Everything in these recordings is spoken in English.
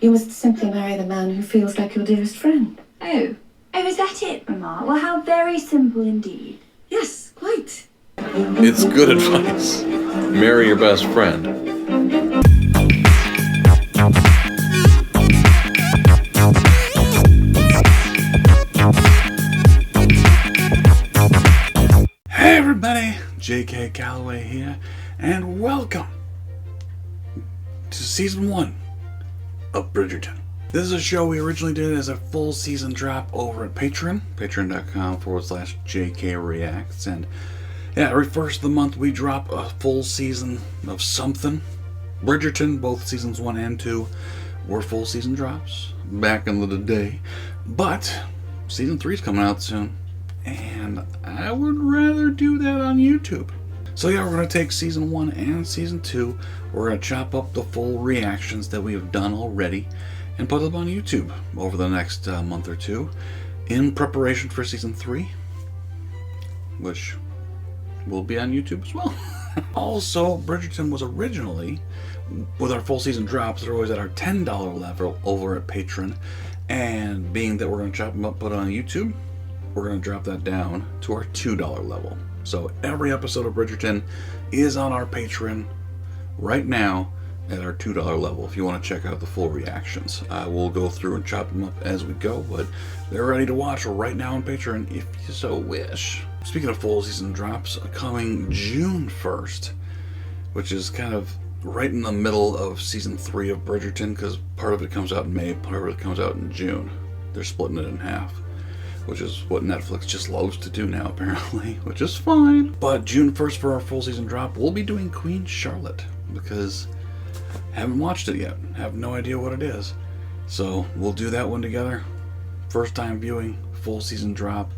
You must simply marry the man who feels like your dearest friend. Oh, is that it, Mama? Well, how very simple indeed. Yes, quite. It's good advice. Marry your best friend. Hey everybody, J.K. Calloway here, and welcome to Season 1 of Bridgerton. This is a show we originally did as a full season drop over at Patreon, patreon.com/JK Reacts, and yeah, every first of the month we drop a full season of something. Bridgerton, both seasons 1 and 2 were full season drops back in the day, but season 3 is coming out soon, and I would rather do that on YouTube. So yeah, we're going to take season 1 and season 2, we're going to chop up the full reactions that we have done already and put them on YouTube over the next month or two in preparation for season 3, which will be on YouTube as well. Also, Bridgerton was originally, with our full season drops, they're always at our $10 level over at Patreon, and being that we're going to chop them up, put it on YouTube, we're going to drop that down to our $2 level. So every episode of Bridgerton is on our Patreon right now at our $2 level if you want to check out the full reactions. We'll go through and chop them up as we go, but they're ready to watch right now on Patreon if you so wish. Speaking of full season drops, coming June 1st, which is kind of right in the middle of season 3 of Bridgerton, because part of it comes out in May, part of it comes out in June. They're splitting it in half, which is what Netflix just loves to do now, apparently, which is fine. But June 1st for our full season drop, we'll be doing Queen Charlotte, because I haven't watched it yet. Have no idea what it is. So we'll do that one together. First time viewing, full season drop.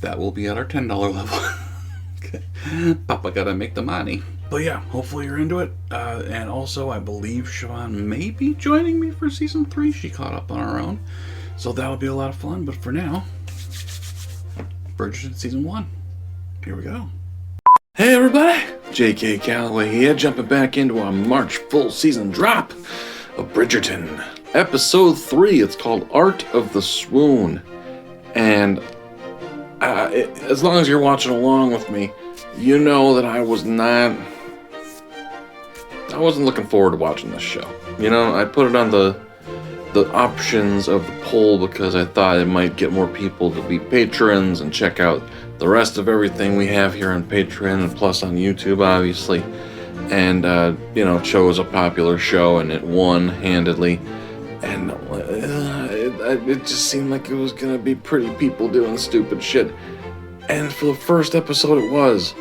That will be at our $10 level. Okay. Papa gotta make the money. But yeah, hopefully you're into it. And also, I believe Siobhan may be joining me for season 3. She caught up on her own. So that'll be a lot of fun. But for now, Bridgerton Season 1. Here we go. Hey everybody, J.K. Calloway here, jumping back into our March full season drop of Bridgerton. Episode 3, it's called Art of the Swoon. And as long as you're watching along with me, you know that I wasn't looking forward to watching this show. You know, I put it on the options of the poll because I thought it might get more people to be patrons and check out the rest of everything we have here on Patreon and plus on YouTube, obviously. And, you know, chose a popular show and it won handedly. And it just seemed like it was going to be pretty people doing stupid shit. And for the first episode it was.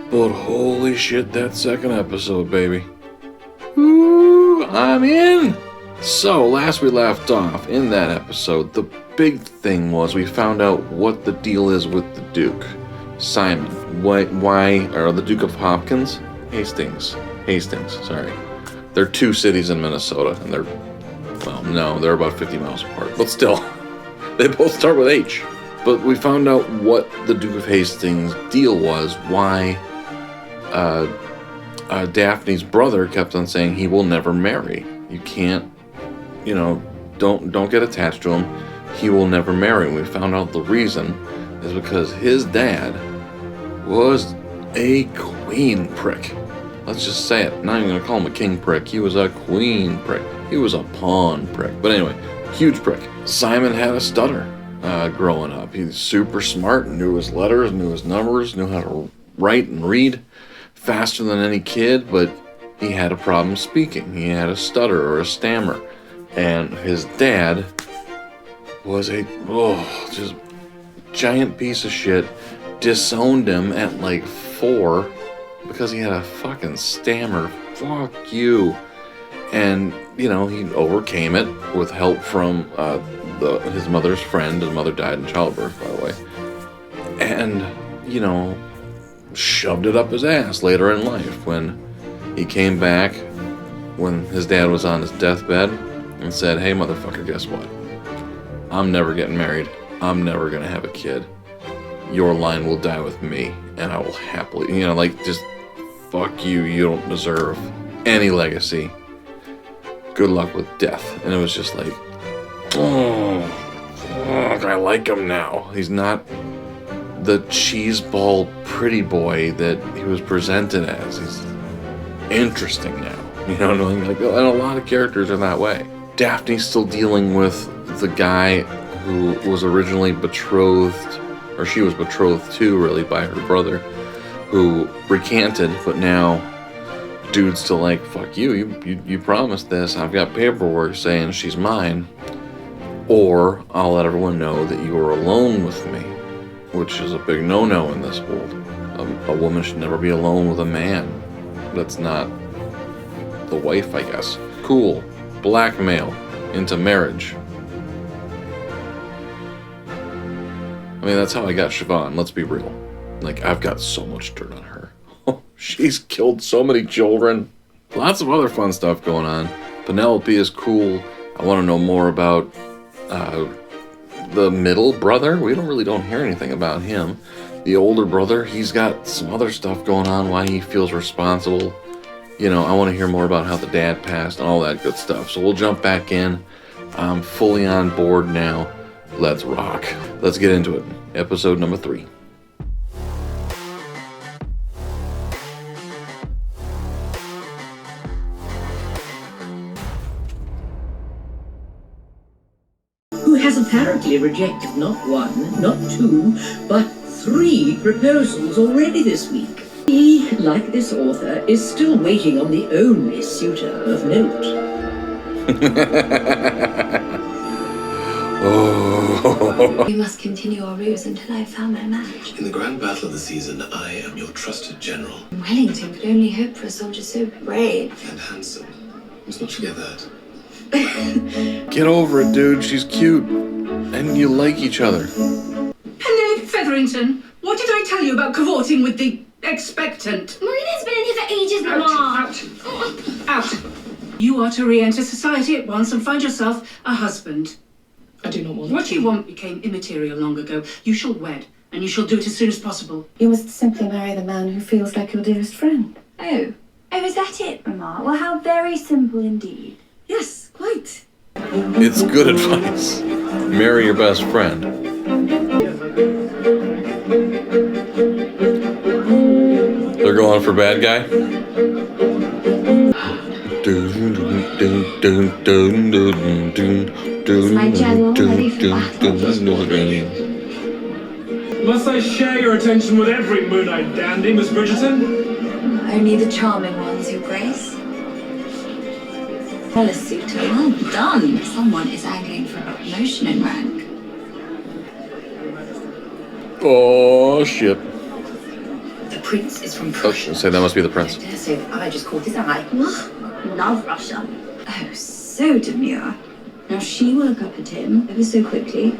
But holy shit, that second episode, baby. Ooh, I'm in! So, last we left off in that episode, the big thing was we found out what the deal is with the Duke. Simon. Why, or the Duke of Hopkins? Hastings, sorry. They're 2 cities in Minnesota, and they're, well, no, they're about 50 miles apart. But still, they both start with H. But we found out what the Duke of Hastings' deal was, why Daphne's brother kept on saying he will never marry. You can't, you know, don't get attached to him. He will never marry. And we found out the reason is because his dad was a queen prick. Let's just say it. Not even gonna call him a king prick. He was a queen prick. He was a pawn prick. But anyway, huge prick. Simon had a stutter growing up. He's super smart, knew his letters, knew his numbers, knew how to write and read faster than any kid, but he had a problem speaking. He had a stutter or a stammer. And his dad was a just giant piece of shit. Disowned him at like 4 because he had a fucking stammer. Fuck you. And, you know, he overcame it with help from his mother's friend. His mother died in childbirth, by the way. And, you know, shoved it up his ass later in life when he came back when his dad was on his deathbed and said, hey, motherfucker, guess what? I'm never getting married. I'm never going to have a kid. Your line will die with me, and I will happily, you know, like, just fuck you. You don't deserve any legacy. good luck with death. And it was just like, oh, fuck, I like him now. He's not the cheeseball pretty boy that he was presented as. He's interesting now. You know what I mean? Like, and a lot of characters are that way. Daphne's still dealing with the guy who was originally betrothed, or she was betrothed to, really, by her brother, who recanted, but now dude's still like, fuck you, you promised this, I've got paperwork saying she's mine, or I'll let everyone know that you are alone with me, which is a big no-no in this world. A woman should never be alone with a man. That's not the wife, I guess. Cool. Blackmail into marriage. I mean, that's how I got Siobhan, let's be real. Like, I've got so much dirt on her. She's killed so many children. Lots of other fun stuff going on. Penelope is cool. I want to know more about the middle brother. We don't hear anything about him. The older brother, he's got some other stuff going on, why he feels responsible. You know, I want to hear more about how the dad passed and all that good stuff. So we'll jump back in. I'm fully on board now. Let's rock. Let's get into it. Episode number 3. Who has apparently rejected not 1, not 2, but 3 proposals already this week. He, like this author, is still waiting on the only suitor of note. Oh. We must continue our ruse until I've found my match. In the grand battle of the season, I am your trusted general. Wellington could only hope for a soldier so brave. And handsome. Let's not forget that. Get over it, dude. She's cute. And you like each other. Penelope Featherington, what did I tell you about cavorting with the expectant? Marina's been in here for ages, Mama. Out. You are to re-enter society at once and find yourself a husband. I do not want What you want became immaterial long ago. You shall wed, and you shall do it as soon as possible. You must simply marry the man who feels like your dearest friend. Oh, is that it, Mama? Well, how very simple indeed. Yes, quite. It's good advice. Marry your best friend. They're going for bad guy? Is my general ready for battle? Must I share your attention with every moon-eyed dandy, Miss Bridgerton? Only the charming ones, Your Grace. Well, a suitor, well done. Someone is angling for a promotion in rank. Oh, shit. The prince is from Oh, Prussia. say that must be the prince. I dare say that I just caught his eye. Love Russia. Oh, so demure. Now she will look up at him ever so quickly,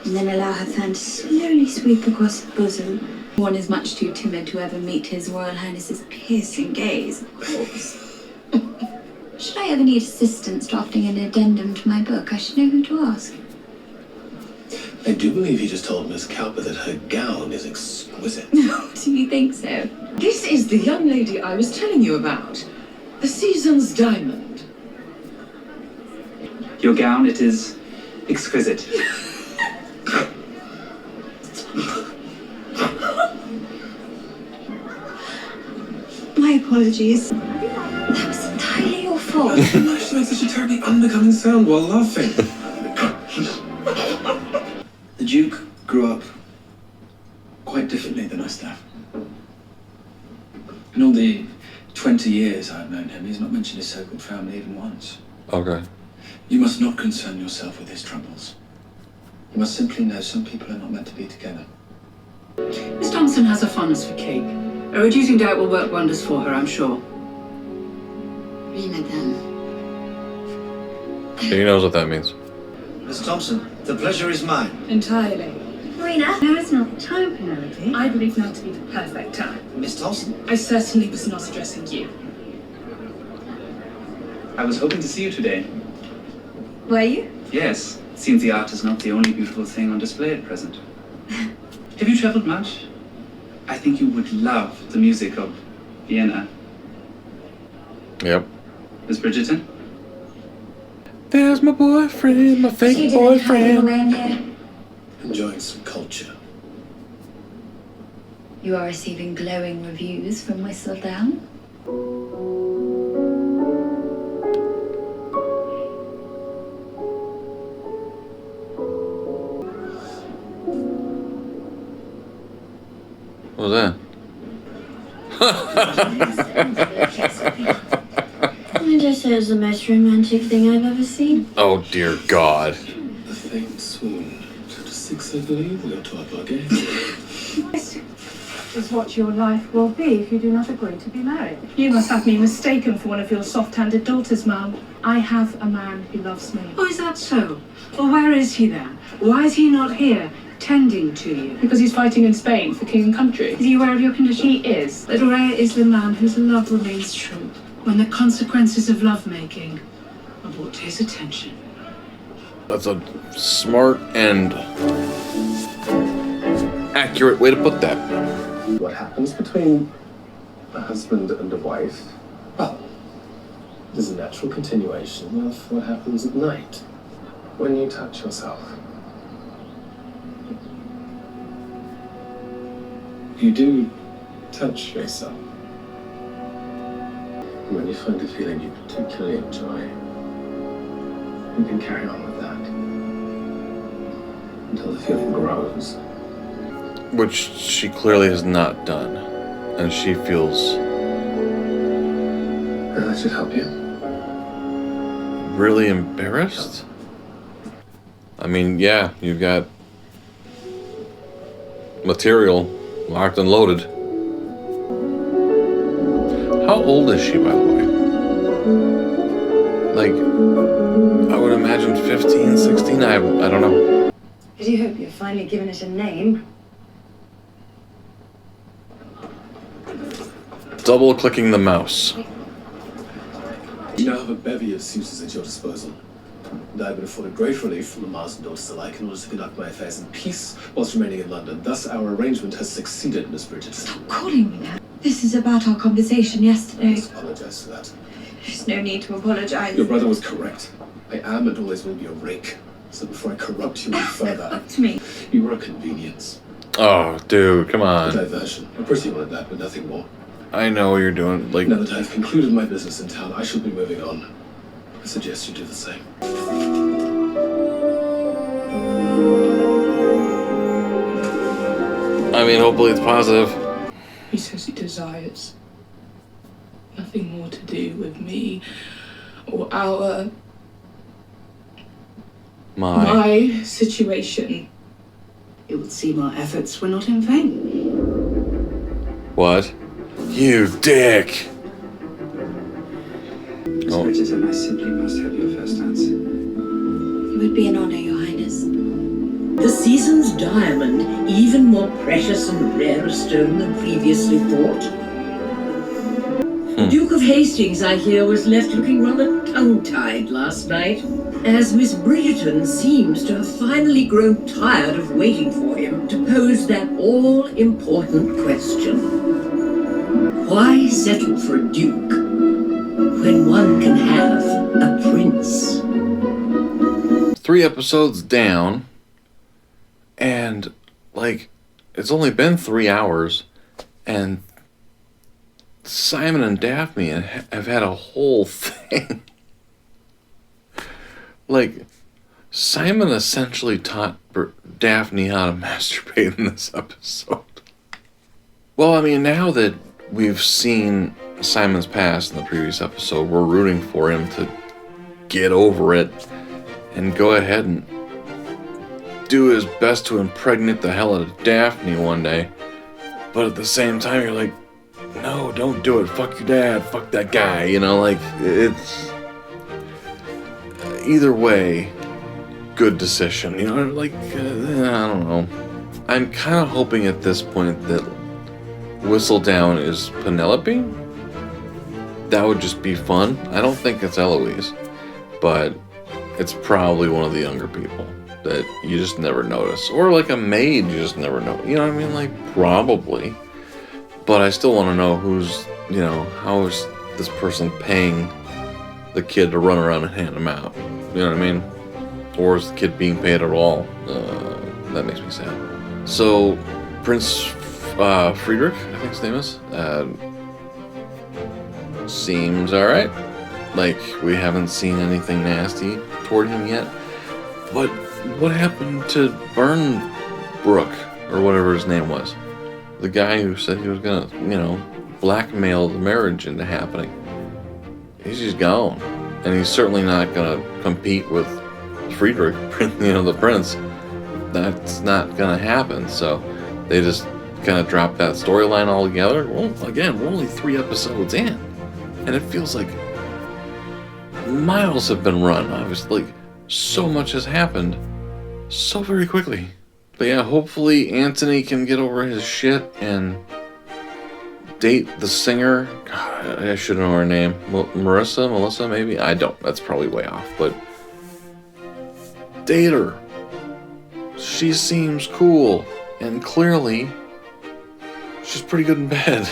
and then allow her fan to slowly sweep across his bosom. One is much too timid to ever meet His Royal Highness's piercing gaze, of course. Should I ever need assistance drafting an addendum to my book, I should know who to ask. I do believe you just told Miss Cowper that her gown is exquisite. Do you think so? This is the young lady I was telling you about. The season's diamond. Your gown, it is exquisite. My apologies. That was entirely your fault. She makes such a terribly unbecoming sound while laughing. The Duke grew up quite differently than us, Steph. In all the 20 years I've known him, he's not mentioned his so-called family even once. Okay. You must not concern yourself with his troubles. You must simply know some people are not meant to be together. Miss Thompson has a fondness for cake. A reducing diet will work wonders for her, I'm sure. Oui, madame. He knows what that means. Miss Thompson, the pleasure is mine. Entirely. Marina? Now is not the time, Penelope. I believe now to be the perfect time. Miss Thompson? I certainly was not addressing you. I was hoping to see you today. Were you? Yes, it seems the art is not the only beautiful thing on display at present. Have you traveled much? I think you would love the music of Vienna. Yep. Miss Bridgerton? There's my boyfriend, my fake boyfriend. Enjoying some culture. You are receiving glowing reviews from Whistledown. What was that? I just say it's the most romantic thing I've ever seen. Oh dear God. The famed Swoon. Chapter 6, I believe. We got to up our game. This is what your life will be if you do not agree to be married. You must have me mistaken for one of your soft-handed daughters, Mum. I have a man who loves me. Oh, is that so? Well, where is he then? Why is he not here, tending to you? Because he's fighting in Spain for king and country. Is he aware of your condition? He is. But rare is the man whose love remains true when the consequences of lovemaking are brought to his attention. That's a smart and accurate way to put that. What happens between a husband and a wife? Well, it is a natural continuation of what happens at night when you touch yourself. You do touch yourself. And when you find a feeling you particularly enjoy, you can carry on with that until the feeling grows. Which she clearly has not done. And she feels And that should help you. really embarrassed. I mean, yeah, you've got material locked and loaded. How old is she, by the way? Like, I would imagine 15, 16, I don't know. I do hope you've finally given it a name. Double-clicking the mouse. You now have a bevy of suitors at your disposal, and I have been afforded great relief from the Mars and daughters alike in order to conduct my affairs in peace whilst remaining in London. Thus, our arrangement has succeeded, Miss Bridgerton. Stop calling me that. This is about our conversation I yesterday. must apologize for that. There's no need to apologize. Your brother was correct. I am and always will be a rake. So before I corrupt you any further, Up to me. you were a convenience. Oh, dude, come A on. diversion. A pretty one at that, but nothing more. I know what you're doing. Like, Now that I have concluded my business in town, I shall be moving on. I suggest you do the same. I mean, hopefully it's positive. He says he desires nothing more to do with me or our my situation. It would seem our efforts were not in vain. What? You dick! Miss Bridgerton, I simply must have your first answer. It would be an honor, Your Highness. The season's diamond, even more precious and rare a stone than previously thought. The Duke of Hastings, I hear, was left looking rather tongue-tied last night, as Miss Bridgerton seems to have finally grown tired of waiting for him to pose that all-important question. Why settle for a duke when one can have a prince? 3 episodes down, and, like, it's only been 3 hours, and Simon and Daphne have had a whole thing. Like, Simon essentially taught Daphne how to masturbate in this episode. Well, I mean, now that we've seen Simon's past in the previous episode, we're rooting for him to get over it and go ahead and do his best to impregnate the hell out of Daphne one day. But at the same time, you're like, no, don't do it. Fuck your dad. Fuck that guy. You know, like, it's... Either way, good decision. You know, like, I don't know. I'm kind of hoping at this point that Whistledown is Penelope. That would just be fun. I don't think it's Eloise, but it's probably one of the younger people that you just never notice. Or like a maid you just never know. You know what I mean? Like, probably. But I still want to know who's, you know, how is this person paying the kid to run around and hand them out. You know what I mean? Or is the kid being paid at all? That makes me sad. So, Prince Friedrich, I think his name is, seems alright. Like, we haven't seen anything nasty toward him yet. But what happened to Burnbrook, or whatever his name was? The guy who said he was gonna, you know, blackmail the marriage into happening. He's just gone. And he's certainly not gonna compete with Friedrich, you know, the prince. That's not gonna happen. So they just kind of dropped that storyline altogether. Well, again, we're only 3 episodes in, and it feels like miles have been run. Obviously, like, so much has happened so very quickly. But yeah, hopefully Anthony can get over his shit and date the singer. God, I should know her name. Melissa, maybe? I don't. That's probably way off. But date her. She seems cool. And clearly, she's pretty good in bed.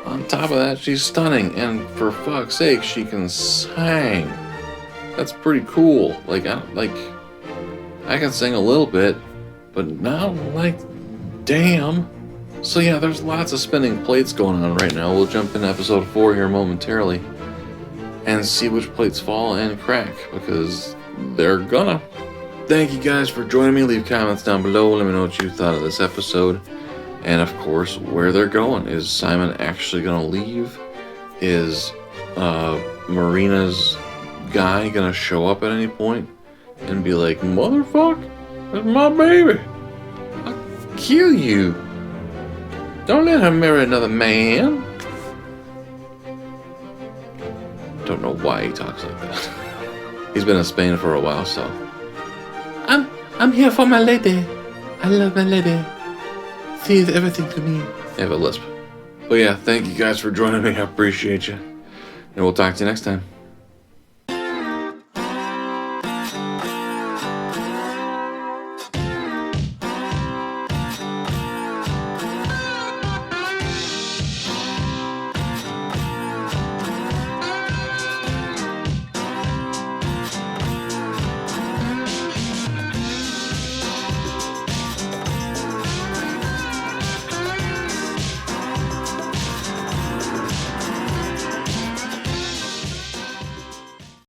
On top of that, she's stunning. And for fuck's sake, she can sing. That's pretty cool. Like, I can sing a little bit, but not like damn. So yeah, there's lots of spinning plates going on right now. We'll jump into episode 4 here momentarily and see which plates fall and crack, because they're gonna. Thank you guys for joining me. Leave comments down below. Let me know what you thought of this episode. And of course, where they're going. Is Simon actually gonna leave? Is Marina's guy gonna show up at any point and be like, motherfucker, that's my baby, I'll kill you, don't let her marry another man? Don't know why he talks like that. He's been in Spain for a while, so I'm here for my lady, I love my lady, she is everything to me. I have a lisp. But yeah, thank you guys for joining me. I appreciate you, and we'll talk to you next time.